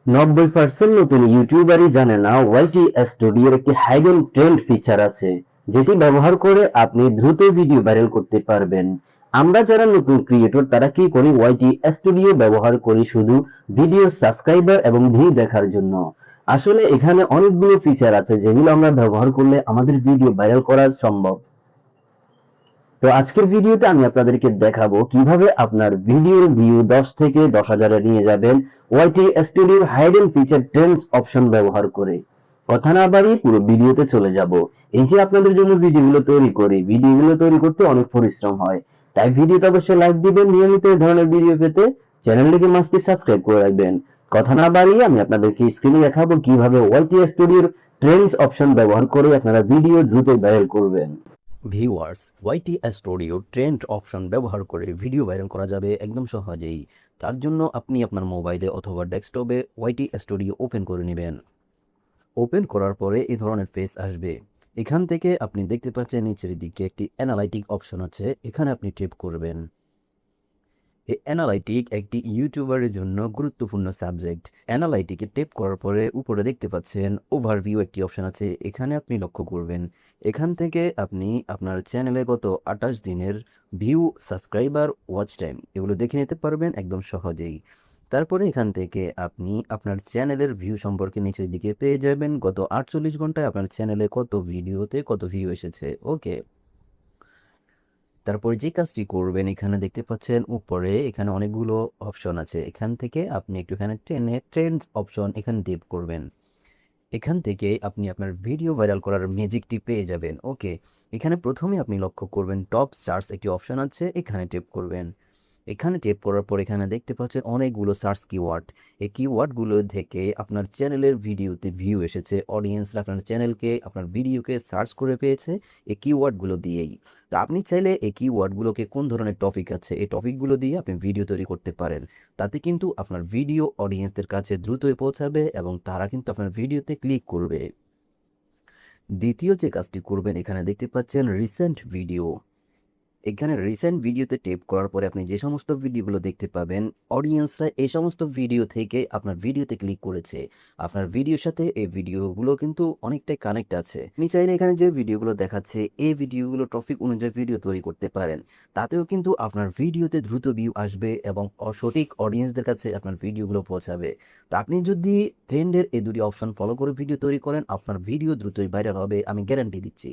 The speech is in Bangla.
90% নতুন ইউটিউবারই জানে না ওয়াইটি স্টুডিওর একটি হাইডেন ট্রেন্ড ফিচার আছে, যেটি ব্যবহার করে আপনি দ্রুত ভিডিও ভাইরাল করতে পারবেন। আমরা যারা নতুন ক্রিয়েটর তারা কি করি, ওয়াইটি স্টুডিও ব্যবহার করি শুধু ভিডিও সাবস্ক্রাইবার এবং ভিউ দেখার জন্য। আসলে এখানে অনেকগুলো ফিচার আছে যেগুলো আমরা ব্যবহার করলে আমাদের ভিডিও ভাইরাল করা সম্ভব। তো আজকের ভিডিওতে আমি আপনাদেরকে দেখাবো কিভাবে আপনার ভিডিওর ভিউ 10 থেকে 10,000-এ নিয়ে যাবেন ওয়াইটি স্টুডিওর হাইডেন ফিচার ট্রেন্ডস অপশন ব্যবহার করে। কথা না বাড়িয়ে পুরো ভিডিওতে চলে যাব। এই যে আপনাদের জন্য ভিডিওগুলো তৈরি করি, ভিডিওগুলো তৈরি করতে অনেক পরিশ্রম হয়, তাই ভিডিওতে অবশ্যই লাইক দিবেন। নিয়মিত এই ধরনের ভিডিও পেতে চ্যানেলটিকে মাস্টলি সাবস্ক্রাইব করে রাখবেন। কথা না বাড়িয়ে আমি আপনাদেরকে স্ক্রিনে দেখাবো কিভাবে ওয়াইটি স্টুডিওর ট্রেন্ডস অপশন ব্যবহার করে আপনারা ভিডিও দ্রুত ভাইরাল করবেন। Viewers, YT studio trend option ব্যবহার করে ভিডিও ভাইরাল করা যাবে একদম সহজেই। তার জন্য আপনি আপনার মোবাইলে অথবা ডেস্কটপে ওয়াইটি স্টুডিও ওপেন করে নেবেন। ওপেন করার পরে এই ধরনের পেজ আসবে। এখান থেকে আপনি দেখতে পাচ্ছেন নিচের দিকে একটি অ্যানালাইটিক অপশন আছে, এখানে আপনি ট্যাপ করবেন। এই অ্যানালাইটিক একটি ইউটিউবারের জন্য গুরুত্বপূর্ণ সাবজেক্ট। অ্যানালাইটিকে ট্যাপ করার পরে উপরে দেখতে পাচ্ছেন ওভারভিউ একটি অপশন আছে, এখানে আপনি লক্ষ্য করবেন। এখান থেকে আপনি আপনার চ্যানেলে গত 28 দিনের ভিউ, সাবস্ক্রাইবার, ওয়াচ টাইম এগুলো দেখে নিতে পারবেন একদম সহজেই। তারপরে এখান থেকে আপনি আপনার চ্যানেলের ভিউ সম্পর্কে নিচের দিকে পেয়ে যাবেন, গত 48 ঘন্টায় আপনার চ্যানেলে কত ভিডিওতে কত ভিউ এসেছে। ওকে, তারপরে যে কাজটি করবেন এখানে দেখতে পাচ্ছেন উপরে এখানে অনেকগুলো অপশন আছে, এখান থেকে আপনি একটুখানি টেনে ট্রেন্ডস অপশন এখানে ট্যাপ করবেন। এখান থেকে আপনি আপনার ভিডিও ভাইরাল করার ম্যাজিকটি পেয়ে যাবেন। ওকে, এখানে প্রথমে আপনি লক্ষ্য করবেন টপ সার্চ একটি অপশন আছে, এখানে ট্যাপ করবেন। এখানে ট্যাপ করার পর এখানে দেখতে পাচ্ছেন অনেকগুলো সার্চ কিওয়ার্ড। এই কিওয়ার্ডগুলো থেকে আপনার চ্যানেলের ভিডিওতে ভিউ এসেছে, অডিয়েন্সরা আপনার চ্যানেলকে আপনার ভিডিওকে সার্চ করে পেয়েছে এই কিওয়ার্ডগুলো দিয়েই। তো আপনি চাইলে এই কিওয়ার্ডগুলোকে কোন ধরনের টপিক আছে এই টপিকগুলো দিয়ে আপনি ভিডিও তৈরি করতে পারেন। তাতে কিন্তু আপনার ভিডিও অডিয়েন্সদের কাছে দ্রুতই পৌঁছাবে এবং তারা কিন্তু আপনার ভিডিওতে ক্লিক করবে। দ্বিতীয় যে কাজটি করবেন এখানে দেখতে পাচ্ছেন রিসেন্ট ভিডিও। এখানে রিসেন্ট ভিডিওতে ট্যাপ করার পরে আপনি যে সমস্ত ভিডিওগুলো দেখতে পাবেন, অডিয়েন্সরা এই সমস্ত ভিডিও থেকে আপনার ভিডিওতে ক্লিক করেছে। আপনার ভিডিওর সাথে এই ভিডিওগুলো কিন্তু অনেকটাই কানেক্ট আছে। আপনি চাইলে এখানে যে ভিডিওগুলো দেখাচ্ছে এই ভিডিওগুলো টপিক অনুযায়ী ভিডিও তৈরি করতে পারেন। তাতেও কিন্তু আপনার ভিডিওতে দ্রুত ভিউ আসবে এবং সঠিক অডিয়েন্সদের কাছে আপনার ভিডিওগুলো পৌঁছাবে। তো আপনি যদি ট্রেন্ডের এই দুটি অপশন ফলো করে ভিডিও তৈরি করেন, আপনার ভিডিও দ্রুতই ভাইরাল হবে, আমি গ্যারান্টি দিচ্ছি।